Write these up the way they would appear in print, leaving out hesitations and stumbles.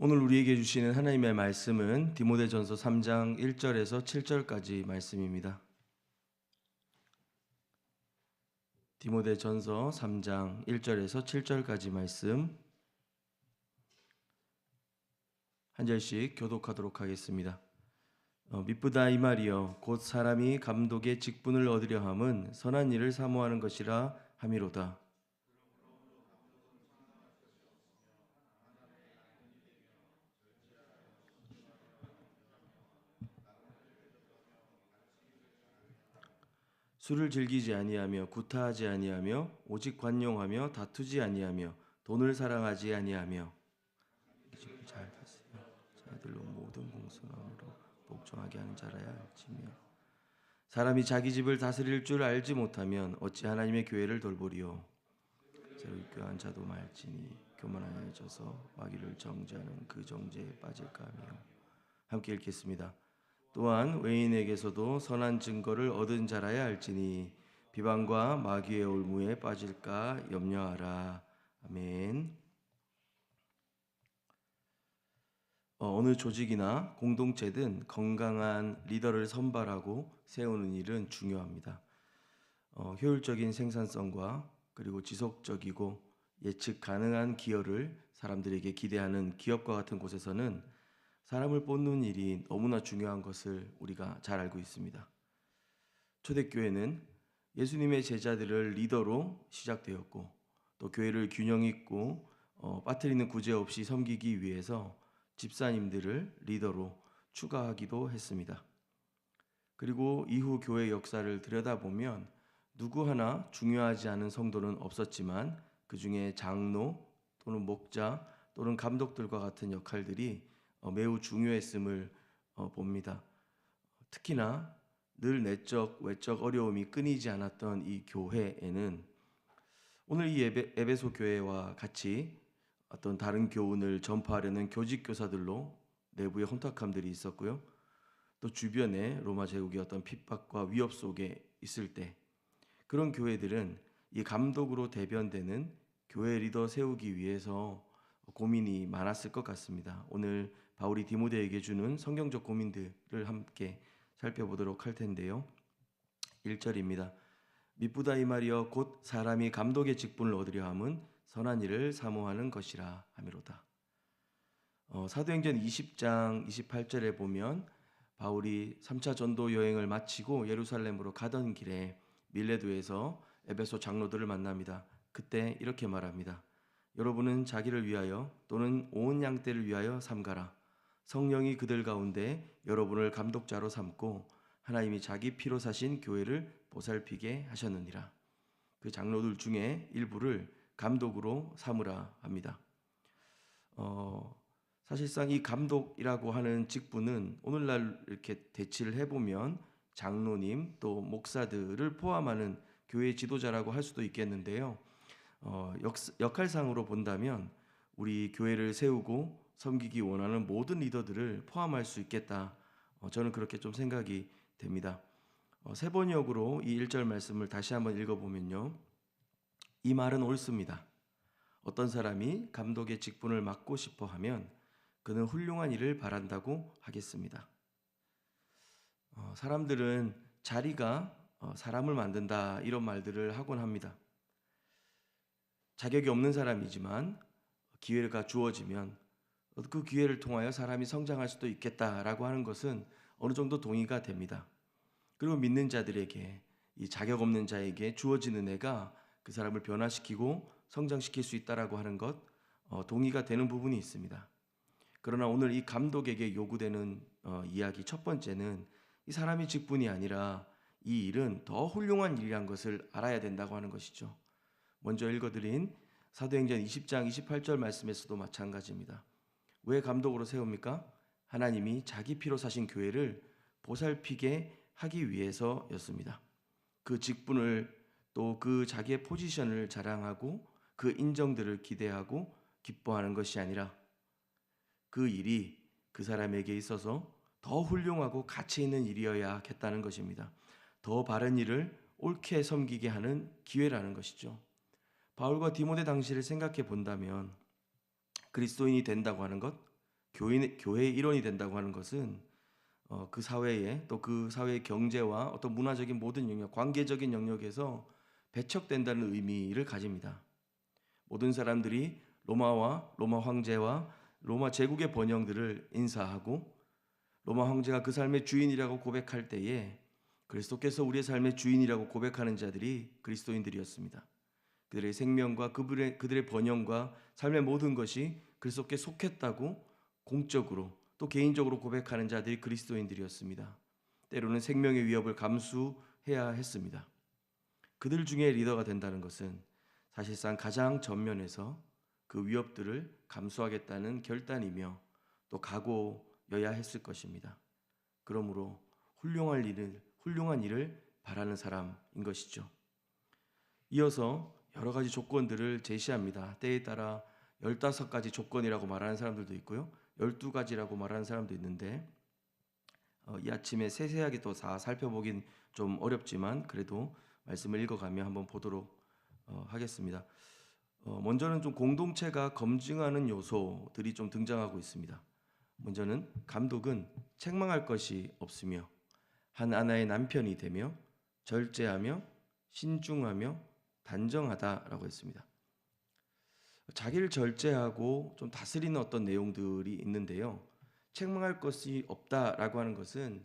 오늘 우리에게 주시는 하나님의 말씀은 디모데전서 3장 1절에서 7절까지 말씀입니다. 디모데전서 3장 1절에서 7절까지 말씀 한 절씩 교독하도록 하겠습니다. 미쁘다 이 말이여 곧 사람이 감독의 직분을 얻으려 함은 선한 일을 사모하는 것이라 함이로다. 술을 즐기지 아니하며 구타하지 아니하며 오직 관용하며 다투지 아니하며 돈을 사랑하지 아니하며 잘 다스려 자들로 모든 공손함으로 복종하게 하는 자라야 할지며 사람이 자기 집을 다스릴 줄 알지 못하면 어찌 하나님의 교회를 돌보리요. 새로 교한 자도 말지니 교만하여져서 마귀를 정죄하는 그 정죄에 빠질까 하며. 함께 읽겠습니다. 또한 외인에게서도 선한 증거를 얻은 자라야 할지니 비방과 마귀의 올무에 빠질까 염려하라. 아멘. 어느 조직이나 공동체든 건강한 리더를 선발하고 세우는 일은 중요합니다. 효율적인 생산성과 그리고 지속적이고 예측 가능한 기여를 사람들에게 기대하는 기업과 같은 곳에서는 사람을 뽑는 일이 너무나 중요한 것을 우리가 잘 알고 있습니다. 초대교회는 예수님의 제자들을 리더로 시작되었고 또 교회를 균형 있고 빠뜨리는 구제 없이 섬기기 위해서 집사님들을 리더로 추가하기도 했습니다. 그리고 이후 교회 역사를 들여다보면 누구 하나 중요하지 않은 성도는 없었지만 그 중에 장로 또는 목자 또는 감독들과 같은 역할들이 매우 중요했음을 봅니다. 특히나 늘 내적 외적 어려움이 끊이지 않았던 이 교회에는 오늘 이 에베소 교회와 같이 어떤 다른 교훈을 전파하려는 교직 교사들로 내부의 혼탁함들이 있었고요. 또 주변에 로마 제국의 어떤 핍박과 위협 속에 있을 때 그런 교회들은 이 감독으로 대변되는 교회 리더 세우기 위해서 고민이 많았을 것 같습니다. 오늘 바울이 디모데에게 주는 성경적 고민들을 함께 살펴보도록 할 텐데요. 1절입니다. 미쁘다 이 말이여 곧 사람이 감독의 직분을 얻으려 함은 선한 일을 사모하는 것이라 하미로다. 사도행전 20장 28절에 보면 바울이 3차 전도 여행을 마치고 예루살렘으로 가던 길에 밀레도에서 에베소 장로들을 만납니다. 그때 이렇게 말합니다. 여러분은 자기를 위하여 또는 온 양떼를 위하여 삼가라. 성령이 그들 가운데 여러분을 감독자로 삼고 하나님이 자기 피로 사신 교회를 보살피게 하셨느니라. 그 장로들 중에 일부를 감독으로 삼으라 합니다. 사실상 이 감독이라고 하는 직분은 오늘날 이렇게 대치를 해보면 장로님 또 목사들을 포함하는 교회 지도자라고 할 수도 있겠는데요. 역할상으로 본다면 우리 교회를 세우고 섬기기 원하는 모든 리더들을 포함할 수 있겠다. 저는 그렇게 좀 생각이 됩니다. 세 번역으로 이 1절 말씀을 다시 한번 읽어보면요. 이 말은 옳습니다. 어떤 사람이 감독의 직분을 맡고 싶어 하면 그는 훌륭한 일을 바란다고 하겠습니다. 사람들은 자리가 사람을 만든다 이런 말들을 하곤 합니다. 자격이 없는 사람이지만 기회가 주어지면 그 기회를 통하여 사람이 성장할 수도 있겠다라고 하는 것은 어느 정도 동의가 됩니다. 그리고 믿는 자들에게 이 자격 없는 자에게 주어지는 은혜가 그 사람을 변화시키고 성장시킬 수 있다라고 하는 것 동의가 되는 부분이 있습니다. 그러나 오늘 이 감독에게 요구되는 이야기 첫 번째는 이 사람의 직분이 아니라 이 일은 더 훌륭한 일이란 것을 알아야 된다고 하는 것이죠. 먼저 읽어드린 사도행전 20장 28절 말씀에서도 마찬가지입니다. 왜 감독으로 세웁니까? 하나님이 자기 피로 사신 교회를 보살피게 하기 위해서였습니다. 그 직분을 또 그 자기의 포지션을 자랑하고 그 인정들을 기대하고 기뻐하는 것이 아니라 그 일이 그 사람에게 있어서 더 훌륭하고 가치 있는 일이어야겠다는 것입니다. 더 바른 일을 옳게 섬기게 하는 기회라는 것이죠. 바울과 디모데 당시를 생각해 본다면 그리스도인이 된다고 하는 것, 교회의 일원이 된다고 하는 것은 그 사회에 또 그 사회의 경제와 어떤 문화적인 모든 영역, 관계적인 영역에서 배척된다는 의미를 가집니다. 모든 사람들이 로마와 로마 황제와 로마 제국의 번영들을 인사하고 로마 황제가 그 삶의 주인이라고 고백할 때에 그리스도께서 우리의 삶의 주인이라고 고백하는 자들이 그리스도인들이었습니다. 그들의 생명과 그들의 번영과 삶의 모든 것이 그리스도께 속했다고 공적으로 또 개인적으로 고백하는 자들이 그리스도인들이었습니다. 때로는 생명의 위협을 감수해야 했습니다. 그들 중에 리더가 된다는 것은 사실상 가장 전면에서 그 위협들을 감수하겠다는 결단이며 또 각오여야 했을 것입니다. 그러므로 훌륭한 일을 바라는 사람인 것이죠. 이어서 여러 가지 조건들을 제시합니다. 때에 따라 15가지 조건이라고 말하는 사람들도 있고요. 12가지라고 말하는 사람도 있는데 이 아침에 세세하게 또 다 살펴보긴 좀 어렵지만 그래도 말씀을 읽어가며 한번 보도록 하겠습니다. 먼저는 좀 공동체가 검증하는 요소들이 좀 등장하고 있습니다. 먼저는 감독은 책망할 것이 없으며 한 아나의 남편이 되며 절제하며 신중하며 단정하다라고 했습니다. 자기를 절제하고 좀 다스리는 어떤 내용들이 있는데요. 책망할 것이 없다라고 하는 것은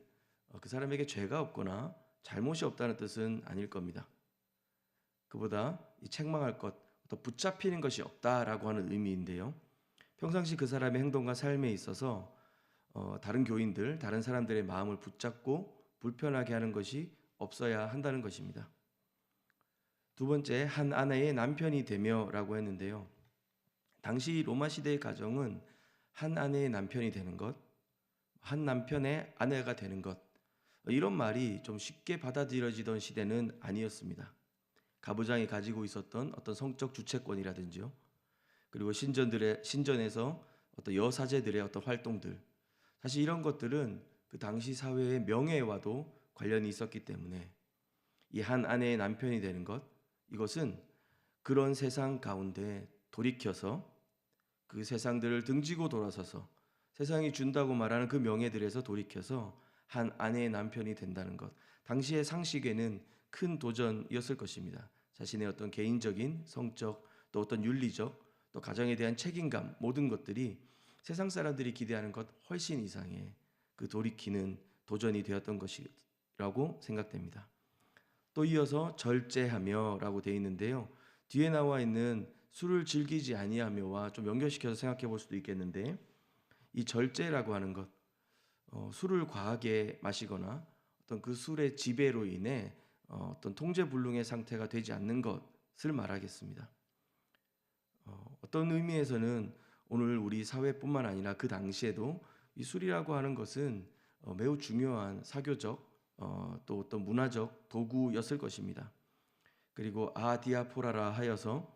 그 사람에게 죄가 없거나 잘못이 없다는 뜻은 아닐 겁니다. 그보다 이 책망할 것, 또 붙잡히는 것이 없다라고 하는 의미인데요. 평상시 그 사람의 행동과 삶에 있어서 다른 교인들, 다른 사람들의 마음을 붙잡고 불편하게 하는 것이 없어야 한다는 것입니다. 두 번째, 한 아내의 남편이 되며라고 했는데요. 당시 로마 시대의 가정은 한 아내의 남편이 되는 것, 한 남편의 아내가 되는 것, 이런 말이 좀 쉽게 받아들여지던 시대는 아니었습니다. 가부장이 가지고 있었던 어떤 성적 주체권이라든지요. 그리고 신전에서 어떤 여사제들의 어떤 활동들, 사실 이런 것들은 그 당시 사회의 명예와도 관련이 있었기 때문에 이 한 아내의 남편이 되는 것, 이것은 그런 세상 가운데 돌이켜서 그 세상들을 등지고 돌아서서 세상이 준다고 말하는 그 명예들에서 돌이켜서 한 아내의 남편이 된다는 것, 당시의 상식에는 큰 도전이었을 것입니다. 자신의 어떤 개인적인 성적 또 어떤 윤리적 또 가정에 대한 책임감, 모든 것들이 세상 사람들이 기대하는 것 훨씬 이상의 그 돌이키는 도전이 되었던 것이라고 생각됩니다. 또 이어서 절제하며라고 되어 있는데요. 뒤에 나와 있는 술을 즐기지 아니하며와 좀 연결시켜서 생각해 볼 수도 있겠는데, 이 절제라고 하는 것, 술을 과하게 마시거나 어떤 그 술의 지배로 인해 어떤 통제불능의 상태가 되지 않는 것을 말하겠습니다. 어떤 의미에서는 오늘 우리 사회뿐만 아니라 그 당시에도 이 술이라고 하는 것은 매우 중요한 사교적 또 어떤 문화적 도구였을 것입니다. 그리고 아디아포라라 하여서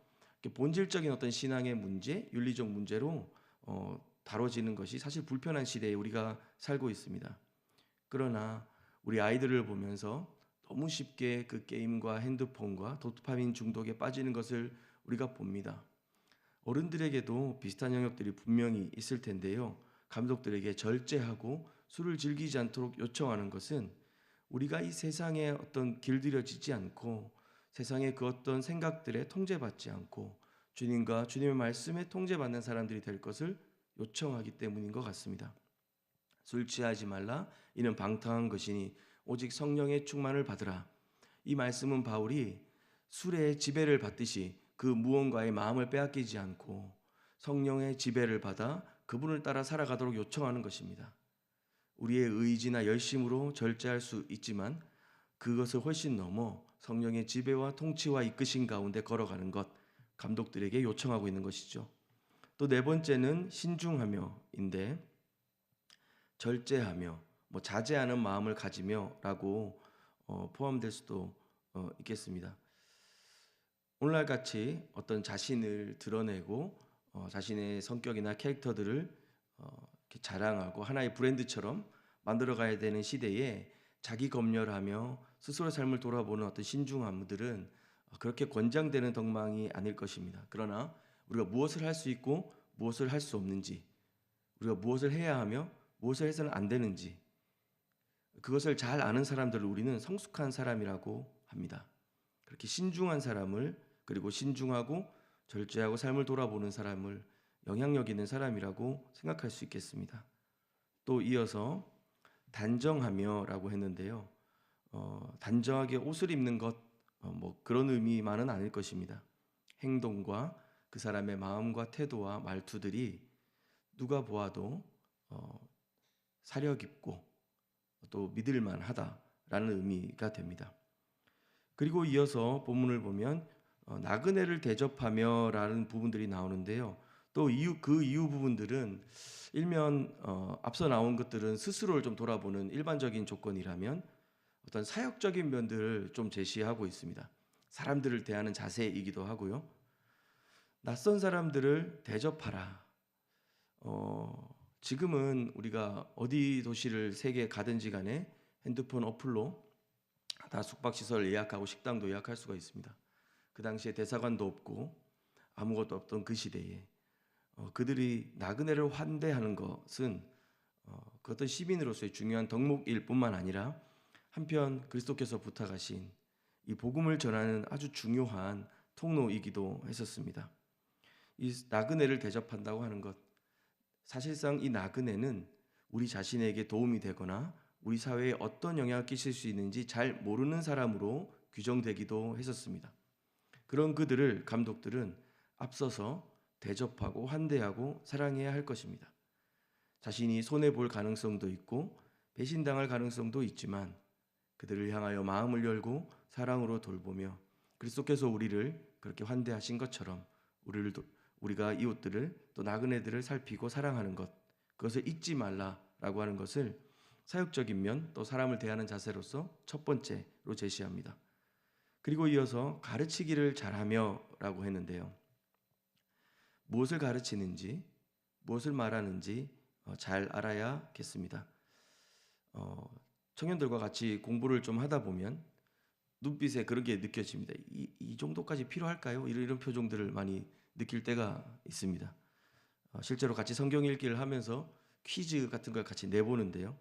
본질적인 어떤 신앙의 문제, 윤리적 문제로 다뤄지는 것이 사실 불편한 시대에 우리가 살고 있습니다. 그러나 우리 아이들을 보면서 너무 쉽게 그 게임과 핸드폰과 도파민 중독에 빠지는 것을 우리가 봅니다. 어른들에게도 비슷한 영역들이 분명히 있을 텐데요. 감독들에게 절제하고 술을 즐기지 않도록 요청하는 것은 우리가 이 세상에 어떤 길들여지지 않고 세상의 그 어떤 생각들에 통제받지 않고 주님과 주님의 말씀에 통제받는 사람들이 될 것을 요청하기 때문인 것 같습니다. 술 취하지 말라, 이는 방탕한 것이니 오직 성령의 충만을 받으라. 이 말씀은 바울이 술의 지배를 받듯이 그 무언가의 마음을 빼앗기지 않고 성령의 지배를 받아 그분을 따라 살아가도록 요청하는 것입니다. 우리의 의지나 열심으로 절제할 수 있지만 그것을 훨씬 넘어 성령의 지배와 통치와 이끄신 가운데 걸어가는 것, 감독들에게 요청하고 있는 것이죠. 또 네 번째는 신중하며인데, 절제하며 자제하는 마음을 가지며라고 포함될 수도 있겠습니다. 오늘날 같이 어떤 자신을 드러내고 자신의 성격이나 캐릭터들을 이렇게 자랑하고 하나의 브랜드처럼 만들어가야 되는 시대에 자기 검열하며 스스로 삶을 돌아보는 어떤 신중함들은 그렇게 권장되는 덕망이 아닐 것입니다. 그러나 우리가 무엇을 할 수 있고 무엇을 할 수 없는지, 우리가 무엇을 해야 하며 무엇을 해서는 안 되는지 그것을 잘 아는 사람들을 우리는 성숙한 사람이라고 합니다. 그렇게 신중한 사람을, 그리고 신중하고 절제하고 삶을 돌아보는 사람을 영향력 있는 사람이라고 생각할 수 있겠습니다. 또 이어서 단정하며라고 했는데요. 단정하게 옷을 입는 것, 뭐 그런 의미만은 아닐 것입니다. 행동과 그 사람의 마음과 태도와 말투들이 누가 보아도 사려 깊고 또 믿을만 하다라는 의미가 됩니다. 그리고 이어서 본문을 보면 나그네를 대접하며라는 부분들이 나오는데요. 또 그 이후 부분들은 일면 앞서 나온 것들은 스스로를 좀 돌아보는 일반적인 조건이라면 어떤 사역적인 면들을 좀 제시하고 있습니다. 사람들을 대하는 자세이기도 하고요. 낯선 사람들을 대접하라. 지금은 우리가 어디 도시를 세계 가든지 간에 핸드폰 어플로 다 숙박시설 예약하고 식당도 예약할 수가 있습니다. 그 당시에 대사관도 없고 아무것도 없던 그 시대에 그들이 나그네를 환대하는 것은 그 어떤 시민으로서의 중요한 덕목일 뿐만 아니라 한편 그리스도께서 부탁하신 이 복음을 전하는 아주 중요한 통로이기도 했었습니다. 이 나그네를 대접한다고 하는 것, 사실상 이 나그네는 우리 자신에게 도움이 되거나 우리 사회에 어떤 영향을 끼칠 수 있는지 잘 모르는 사람으로 규정되기도 했었습니다. 그런 그들을 감독들은 앞서서 대접하고 환대하고 사랑해야 할 것입니다. 자신이 손해볼 가능성도 있고 배신당할 가능성도 있지만 그들을 향하여 마음을 열고 사랑으로 돌보며 그리스도께서 우리를 그렇게 환대하신 것처럼 우리가 이웃들을 또 나그네들을 살피고 사랑하는 것, 그것을 잊지 말라라고 하는 것을 사역적인 면 또 사람을 대하는 자세로서 첫 번째로 제시합니다. 그리고 이어서 가르치기를 잘하며라고 했는데요. 무엇을 가르치는지 무엇을 말하는지 잘 알아야겠습니다. 청년들과 같이 공부를 좀 하다 보면 눈빛에 그런 게 느껴집니다. 이 정도까지 필요할까요? 이런 표정들을 많이 느낄 때가 있습니다. 실제로 같이 성경 읽기를 하면서 퀴즈 같은 걸 같이 내보는데요.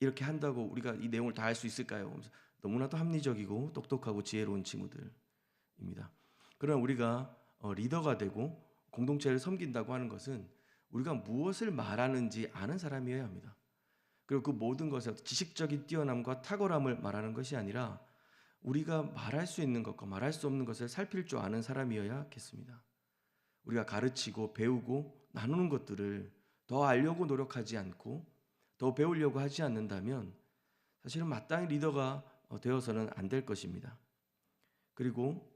이렇게 한다고 우리가 이 내용을 다 알 수 있을까요? 너무나도 합리적이고 똑똑하고 지혜로운 친구들입니다. 그러나 우리가 리더가 되고 공동체를 섬긴다고 하는 것은 우리가 무엇을 말하는지 아는 사람이어야 합니다. 그리고 그 모든 것에 지식적인 뛰어남과 탁월함을 말하는 것이 아니라 우리가 말할 수 있는 것과 말할 수 없는 것을 살필 줄 아는 사람이어야겠습니다. 우리가 가르치고 배우고 나누는 것들을 더 알려고 노력하지 않고 더 배우려고 하지 않는다면 사실은 마땅히 리더가 되어서는 안 될 것입니다. 그리고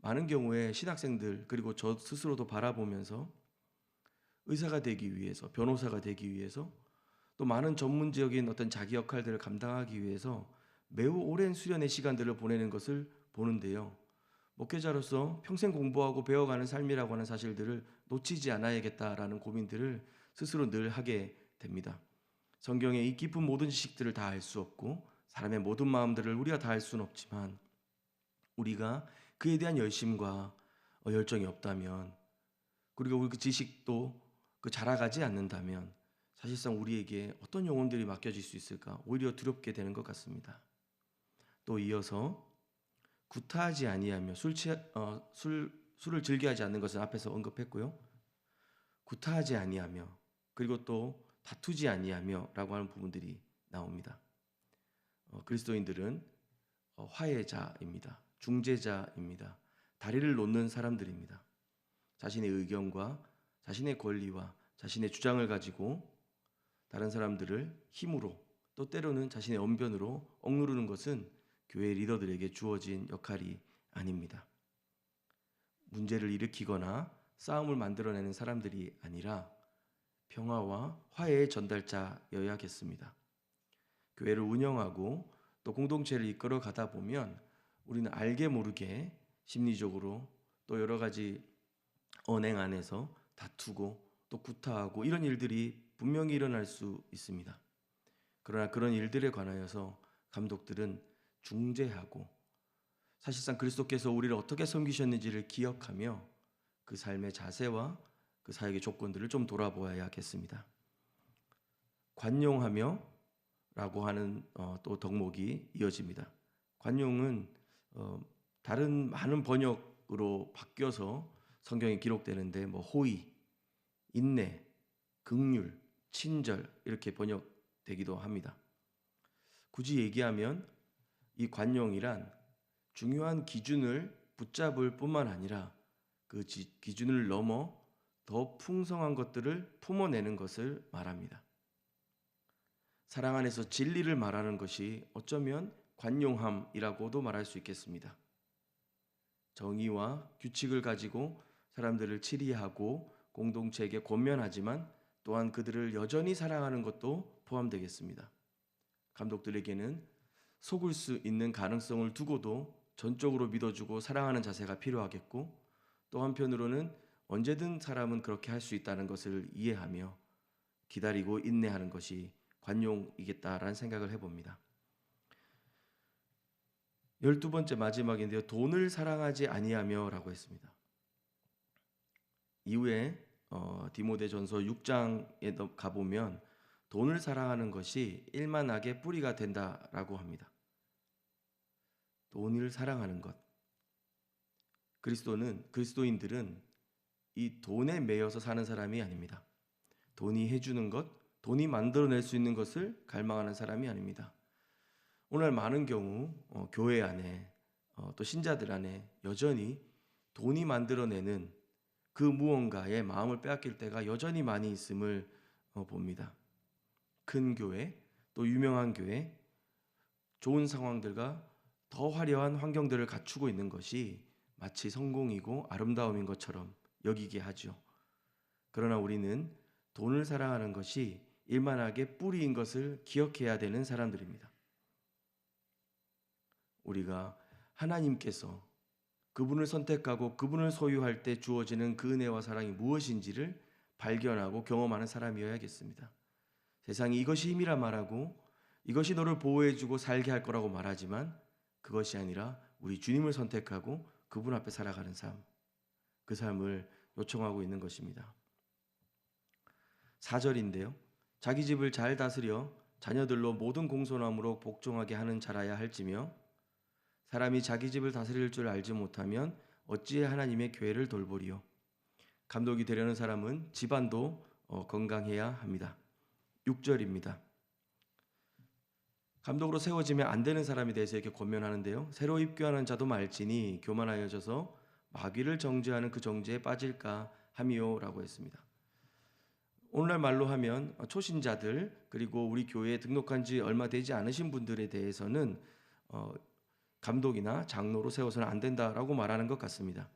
많은 경우에 신학생들 그리고 저 스스로도 바라보면서 의사가 되기 위해서, 변호사가 되기 위해서 또 많은 전문적인 어떤 자기 역할들을 감당하기 위해서 매우 오랜 수련의 시간들을 보내는 것을 보는데요. 목회자로서 평생 공부하고 배워가는 삶이라고 하는 사실들을 놓치지 않아야겠다라는 고민들을 스스로 늘 하게 됩니다. 성경의 이 깊은 모든 지식들을 다 알 수 없고 사람의 모든 마음들을 우리가 다 알 수는 없지만 우리가 그에 대한 열심과 열정이 없다면 그리고 우리 그 지식도 자라가지 않는다면 사실상 우리에게 어떤 영혼들이 맡겨질 수 있을까 오히려 두렵게 되는 것 같습니다. 또 이어서 구타하지 아니하며 술을 즐겨하지 않는 것은 앞에서 언급했고요. 구타하지 아니하며 그리고 또 다투지 아니하며라고 하는 부분들이 나옵니다. 그리스도인들은 화해자입니다. 중재자입니다. 다리를 놓는 사람들입니다. 자신의 의견과 자신의 권리와 자신의 주장을 가지고 다른 사람들을 힘으로 또 때로는 자신의 언변으로 억누르는 것은 교회 리더들에게 주어진 역할이 아닙니다. 문제를 일으키거나 싸움을 만들어내는 사람들이 아니라 평화와 화해의 전달자여야겠습니다. 교회를 운영하고 또 공동체를 이끌어 가다 보면 우리는 알게 모르게 심리적으로 또 여러 가지 언행 안에서 다투고 또 구타하고 이런 일들이 분명히 일어날 수 있습니다. 그러나 그런 일들에 관하여서 감독들은 중재하고 사실상 그리스도께서 우리를 어떻게 섬기셨는지를 기억하며 그 삶의 자세와 그 사역의 조건들을 좀 돌아보아야겠습니다. 관용하며 라고 하는 또 덕목이 이어집니다. 관용은 다른 많은 번역으로 바뀌어서 성경에 기록되는데 호의, 인내, 긍휼, 친절 이렇게 번역되기도 합니다. 굳이 얘기하면 이 관용이란 중요한 기준을 붙잡을 뿐만 아니라 그 기준을 넘어 더 풍성한 것들을 품어내는 것을 말합니다. 사랑 안에서 진리를 말하는 것이 어쩌면 관용함이라고도 말할 수 있겠습니다. 정의와 규칙을 가지고 사람들을 치리하고 공동체에게 권면하지만 또한 그들을 여전히 사랑하는 것도 포함되겠습니다. 감독들에게는 속을 수 있는 가능성을 두고도 전적으로 믿어주고 사랑하는 자세가 필요하겠고, 또 한편으로는 언제든 사람은 그렇게 할 수 있다는 것을 이해하며 기다리고 인내하는 것이 관용이겠다라는 생각을 해봅니다. 12번째 마지막인데요. 돈을 사랑하지 아니하며 라고 했습니다. 이후에 디모데전서 6장에 가보면 돈을 사랑하는 것이 일만하게 뿌리가 된다라고 합니다. 돈을 사랑하는 것. 그리스도인들은 이 돈에 매여서 사는 사람이 아닙니다. 돈이 해주는 것, 돈이 만들어낼 수 있는 것을 갈망하는 사람이 아닙니다. 오늘 많은 경우 교회 안에 또 신자들 안에 여전히 돈이 만들어내는 그 무언가에 마음을 빼앗길 때가 여전히 많이 있음을 봅니다. 큰 교회, 또 유명한 교회, 좋은 상황들과 더 화려한 환경들을 갖추고 있는 것이 마치 성공이고 아름다움인 것처럼 여기게 하죠. 그러나 우리는 돈을 사랑하는 것이 일만하게 뿌리인 것을 기억해야 되는 사람들입니다. 우리가 하나님께서 그분을 선택하고 그분을 소유할 때 주어지는 그 은혜와 사랑이 무엇인지를 발견하고 경험하는 사람이어야겠습니다. 세상이 이것이 힘이라 말하고 이것이 너를 보호해주고 살게 할 거라고 말하지만 그것이 아니라 우리 주님을 선택하고 그분 앞에 살아가는 삶, 그 삶을 요청하고 있는 것입니다. 4절인데요. 자기 집을 잘 다스려 자녀들로 모든 공손함으로 복종하게 하는 자라야 할지며 사람이 자기 집을 다스릴 줄 알지 못하면 어찌해 하나님의 교회를 돌보리요. 감독이 되려는 사람은 집안도 건강해야 합니다. 6절입니다. 감독으로 세워지면 안 되는 사람에 대해서 이렇게 권면하는데요. 새로 입교하는 자도 말지니 교만하여져서 마귀를 정죄하는 그 정죄에 빠질까 함이요라고 했습니다. 오늘날 말로 하면 초신자들 그리고 우리 교회에 등록한 지 얼마 되지 않으신 분들에 대해서는 감독이나 장로로 세워서는 안 된다라고 말하는 것 같습니다.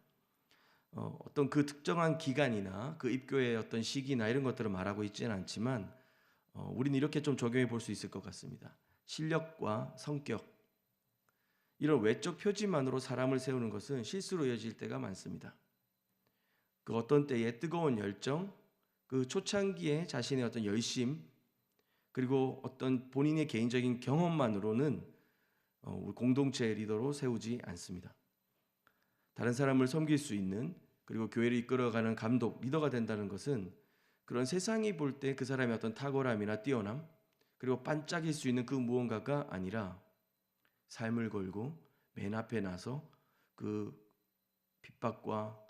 어떤 그 특정한 기간이나 그 입교의 어떤 시기나 이런 것들을 말하고 있지는 않지만 우리는 이렇게 좀 적용해 볼 수 있을 것 같습니다. 실력과 성격, 이런 외적 표지만으로 사람을 세우는 것은 실수로 이어질 때가 많습니다. 그 어떤 때에 뜨거운 열정, 그 초창기에 자신의 어떤 열심, 그리고 어떤 본인의 개인적인 경험만으로는 우리 공동체 리더로 세우지 않습니다. 다른 사람을 섬길 수 있는, 그리고 교회를 이끌어가는 감독, 리더가 된다는 것은 그런 세상이 볼 때 그 사람의 어떤 탁월함이나 뛰어남, 그리고 반짝일 수 있는 그 무언가가 아니라 삶을 걸고 맨 앞에 나서 그 핍박과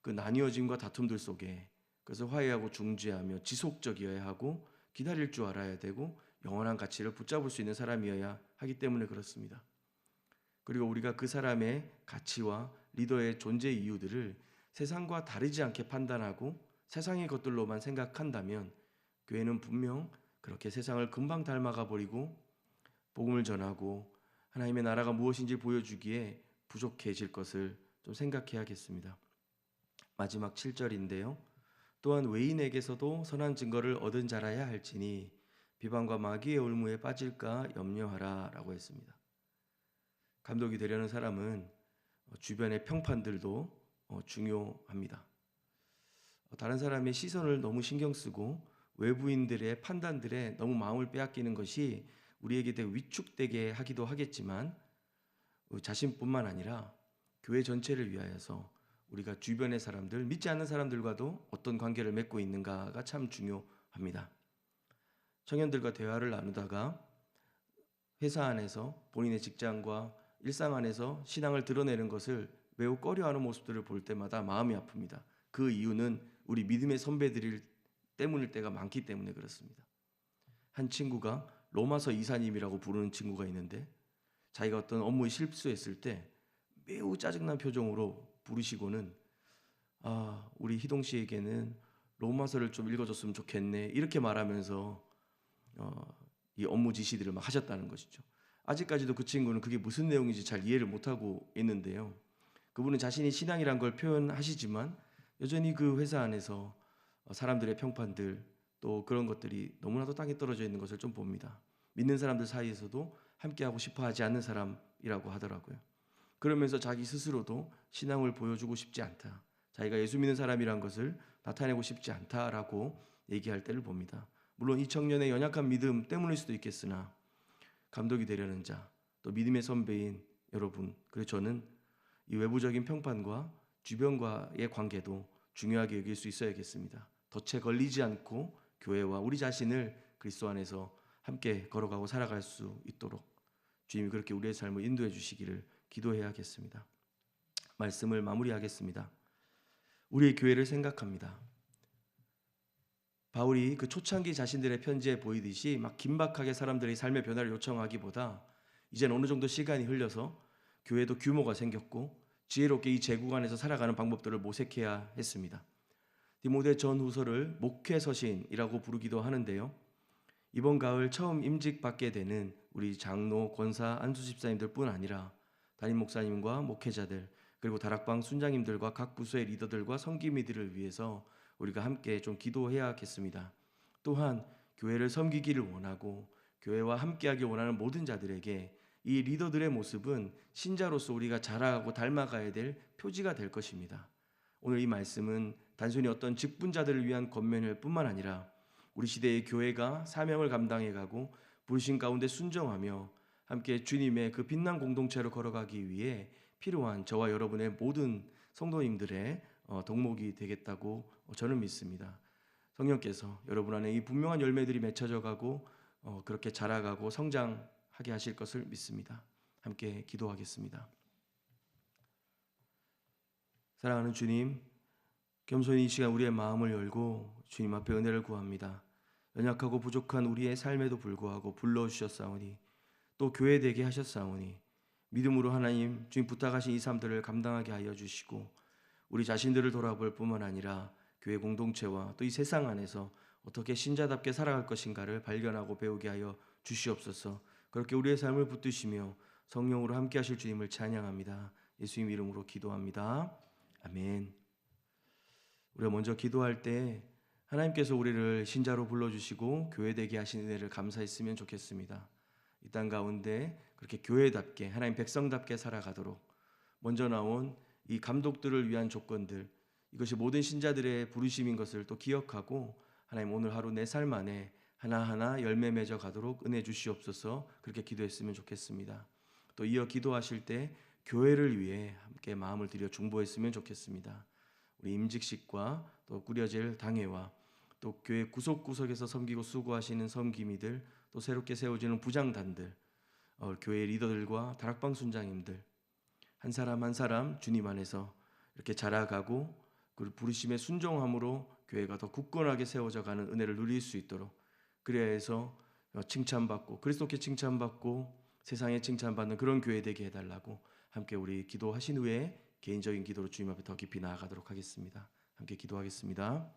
그 나뉘어짐과 다툼들 속에 그래서 화해하고 중재하며 지속적이어야 하고 기다릴 줄 알아야 되고 영원한 가치를 붙잡을 수 있는 사람이어야 하기 때문에 그렇습니다. 그리고 우리가 그 사람의 가치와 리더의 존재 이유들을 세상과 다르지 않게 판단하고 세상의 것들로만 생각한다면 교회는 분명 그렇게 세상을 금방 닮아가 버리고 복음을 전하고 하나님의 나라가 무엇인지 보여주기에 부족해질 것을 좀 생각해야겠습니다. 마지막 7절인데요. 또한 외인에게서도 선한 증거를 얻은 자라야 할지니 비방과 마귀의 올무에 빠질까 염려하라 라고 했습니다. 감독이 되려는 사람은 주변의 평판들도 중요합니다. 다른 사람의 시선을 너무 신경 쓰고 외부인들의 판단들에 너무 마음을 빼앗기는 것이 우리에게 되게 위축되게 하기도 하겠지만 자신뿐만 아니라 교회 전체를 위하여서 우리가 주변의 사람들, 믿지 않는 사람들과도 어떤 관계를 맺고 있는가가 참 중요합니다. 청년들과 대화를 나누다가 회사 안에서 본인의 직장과 일상 안에서 신앙을 드러내는 것을 매우 꺼려하는 모습들을 볼 때마다 마음이 아픕니다. 그 이유는 우리 믿음의 선배들 때문일 때가 많기 때문에 그렇습니다. 한 친구가 로마서 이사님이라고 부르는 친구가 있는데 자기가 어떤 업무에 실수했을 때 매우 짜증난 표정으로 부르시고는 우리 희동 씨에게는 로마서를 좀 읽어줬으면 좋겠네 이렇게 말하면서 이 업무 지시들을 막 하셨다는 것이죠. 아직까지도 그 친구는 그게 무슨 내용인지 잘 이해를 못하고 있는데요. 그분은 자신이 신앙이란 걸 표현하시지만 여전히 그 회사 안에서 사람들의 평판들 또 그런 것들이 너무나도 땅에 떨어져 있는 것을 좀 봅니다. 믿는 사람들 사이에서도 함께하고 싶어 하지 않는 사람이라고 하더라고요. 그러면서 자기 스스로도 신앙을 보여주고 싶지 않다. 자기가 예수 믿는 사람이란 것을 나타내고 싶지 않다라고 얘기할 때를 봅니다. 물론 이 청년의 연약한 믿음 때문일 수도 있겠으나 감독이 되려는 자, 또 믿음의 선배인 여러분, 그리고 저는 이 외부적인 평판과 주변과의 관계도 중요하게 여길 수 있어야겠습니다. 덫에 걸리지 않고 교회와 우리 자신을 그리스도 안에서 함께 걸어가고 살아갈 수 있도록 주님이 그렇게 우리의 삶을 인도해 주시기를 기도해야겠습니다. 말씀을 마무리하겠습니다. 우리의 교회를 생각합니다. 바울이 그 초창기 자신들의 편지에 보이듯이 막 긴박하게 사람들의 삶의 변화를 요청하기보다 이젠 어느 정도 시간이 흘려서 교회도 규모가 생겼고 지혜롭게 이 제국 안에서 살아가는 방법들을 모색해야 했습니다. 디모데 전후서를 목회서신이라고 부르기도 하는데요. 이번 가을 처음 임직받게 되는 우리 장로, 권사, 안수 집사님들 뿐 아니라 담임 목사님과 목회자들 그리고 다락방 순장님들과 각 부서의 리더들과 섬김이들을 위해서 우리가 함께 좀 기도해야겠습니다. 또한 교회를 섬기기를 원하고 교회와 함께하기 원하는 모든 자들에게 이 리더들의 모습은 신자로서 우리가 자라가고 닮아가야 될 표지가 될 것입니다. 오늘 이 말씀은 단순히 어떤 직분자들을 위한 권면일 뿐만 아니라 우리 시대의 교회가 사명을 감당해가고 부르신 가운데 순종하며 함께 주님의 그 빛난 공동체로 걸어가기 위해 필요한 저와 여러분의 모든 성도님들의 덕목이 되겠다고 저는 믿습니다. 성령께서 여러분 안에 이 분명한 열매들이 맺혀져 가고 그렇게 자라가고 성장하게 하실 것을 믿습니다. 함께 기도하겠습니다. 사랑하는 주님, 겸손히 이 시간 우리의 마음을 열고 주님 앞에 은혜를 구합니다. 연약하고 부족한 우리의 삶에도 불구하고 불러주셨사오니 또 교회되게 하셨사오니 믿음으로 하나님 주님 부탁하신 이 삶들을 감당하게 하여 주시고 우리 자신들을 돌아볼 뿐만 아니라 교회 공동체와 또 이 세상 안에서 어떻게 신자답게 살아갈 것인가를 발견하고 배우게 하여 주시옵소서. 그렇게 우리의 삶을 붙드시며 성령으로 함께 하실 주님을 찬양합니다. 예수님 이름으로 기도합니다. 아멘. 우리가 먼저 기도할 때 하나님께서 우리를 신자로 불러주시고 교회되게 하신 은혜를 감사했으면 좋겠습니다. 이 땅 가운데 그렇게 교회답게 하나님 백성답게 살아가도록 먼저 나온 이 감독들을 위한 조건들, 이것이 모든 신자들의 부르심인 것을 또 기억하고 하나님 오늘 하루 내 삶 안에 하나하나 열매 맺어 가도록 은혜 주시옵소서. 그렇게 기도했으면 좋겠습니다. 또 이어 기도하실 때 교회를 위해 함께 마음을 들여 중보했으면 좋겠습니다. 우리 임직식과 또 꾸려질 당회와 또 교회 구석구석에서 섬기고 수고하시는 섬김이들, 또 새롭게 세워지는 부장단들, 교회 리더들과 다락방 순장님들 한 사람 한 사람 주님 안에서 이렇게 자라가고 그 부르심의 순종함으로 교회가 더 굳건하게 세워져 가는 은혜를 누릴 수 있도록, 그래야 해서 칭찬받고 그리스도께 칭찬받고 세상에 칭찬받는 그런 교회 되게 해달라고 함께 우리 기도하신 후에 개인적인 기도로 주님 앞에 더 깊이 나아가도록 하겠습니다. 함께 기도하겠습니다.